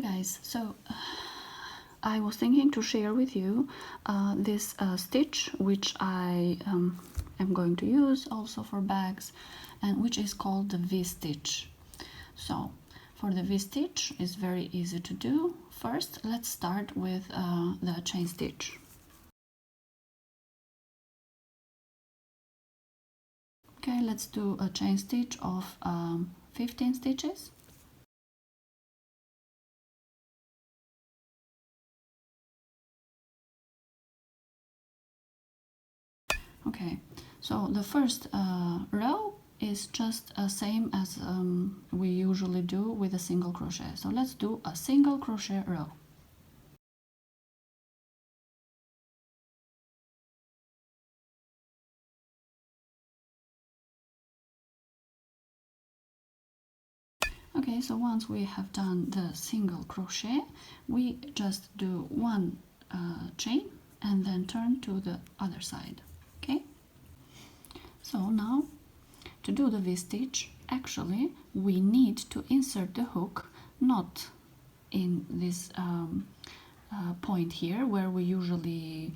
Guys, so I was thinking to share with you this stitch which I am going to use also for bags, and which is called the V-stitch. So for the V-stitch is very easy to do. First let's start with the chain stitch. Okay, let's do a chain stitch of 15 stitches. Okay, so the first row is just the same as we usually do with a single crochet. So let's do a single crochet row. Okay, so once we have done the single crochet, we just do one chain and then turn to the other side. Okay, so now to do the V-stitch, actually we need to insert the hook not in this point here where we usually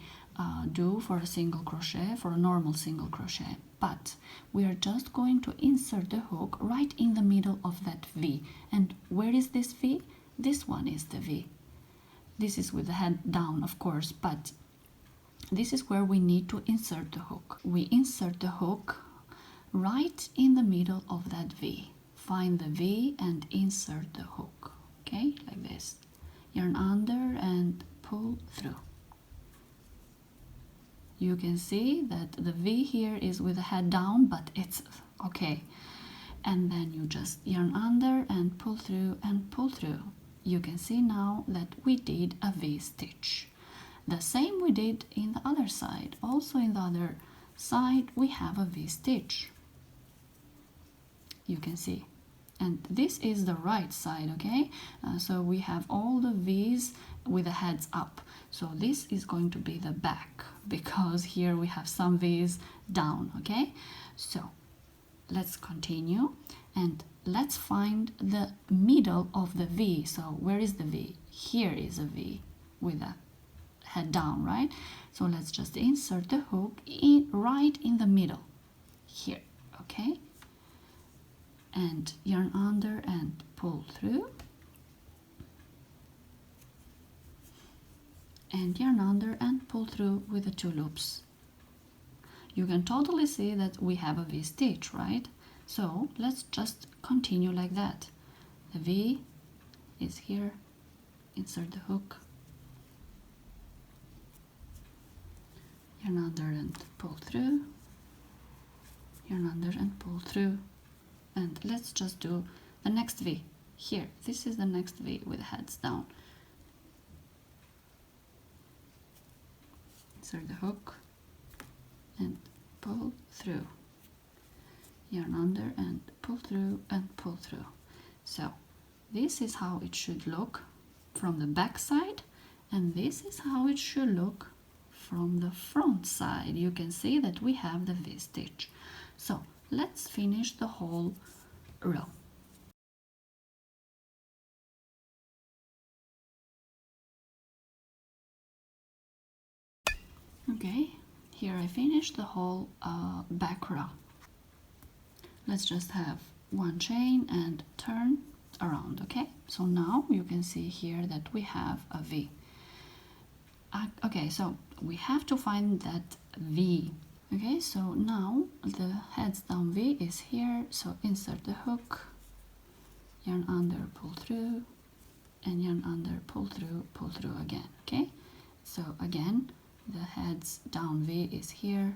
do for a single crochet, for a normal single crochet, but we are just going to insert the hook right in the middle of that V. And where is this V? This one is the V. This is with the head down, of course, but this is where we need to insert the hook. We insert the hook right in the middle of that V. Find the V and insert the hook. Okay, like this. Yarn under and pull through. You can see that the V here is with the head down, but it's okay. And then you just yarn under and pull through and pull through. You can see now that we did a V-stitch. The same we did in the other side. Also in the other side we have a V-stitch. You can see. And this is the right side, okay? So we have all the V's with the heads up. So this is going to be the back, because here we have some V's down, okay? So let's continue and let's find the middle of the V. So where is the V? Here is a V with the head down, right? So let's just insert the hook right in the middle here, okay? And yarn under and pull through, and yarn under and pull through with the 2 loops. You can totally see that we have a V-stitch, right? So let's just continue like that. The V is here, insert the hook, yarn under and pull through, yarn under and pull through. And let's just do the next V here. This is the next V with heads down. Insert the hook and pull through. Yarn under and pull through and pull through. So this is how it should look from the back side, and this is how it should look from the front side. You can see that we have the V-stitch. So let's finish the whole row. Okay, here I finished the whole back row. Let's just have one chain and turn around, okay? So now you can see here that we have a V. Okay, so we have to find that V. Okay, so now the heads down V is here, so insert the hook, yarn under, pull through, and yarn under, pull through again, okay? So again, the heads down V is here,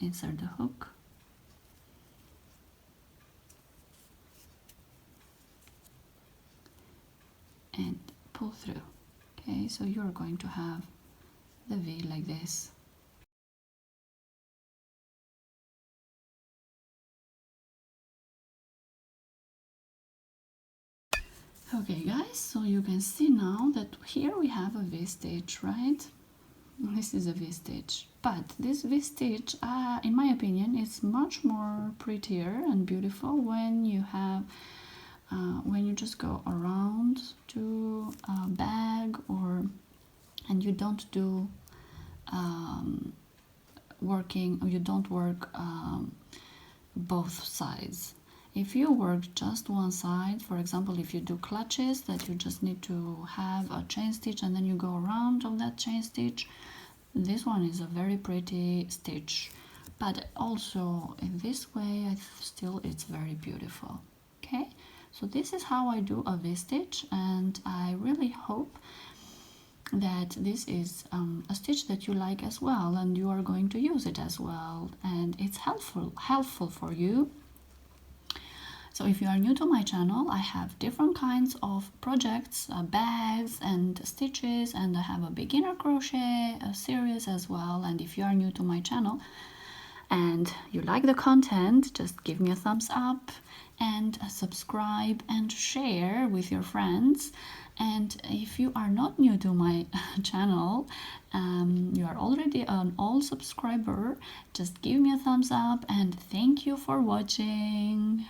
insert the hook, and pull through. Okay, so you're going to have the V like this. Okay guys, so you can see now that here we have a V-stitch, right? This is a V-stitch, but this V-stitch, in my opinion, is much more prettier and beautiful when you have when you just go around to you don't do you don't work both sides. If you work just one side, for example, if you do clutches that you just need to have a chain stitch and then you go around of that chain stitch, this one is a very pretty stitch, but also in this way it's very beautiful. Okay, so this is how I do a V-stitch, and I really hope that this is a stitch that you like as well, and you are going to use it as well, and it's helpful for you. So if you are new to my channel, I have different kinds of projects, bags and stitches, and I have a beginner crochet series as well. And if you are new to my channel and you like the content, just give me a thumbs up and subscribe and share with your friends. And if you are not new to my channel, you are already an old subscriber, just give me a thumbs up, and thank you for watching.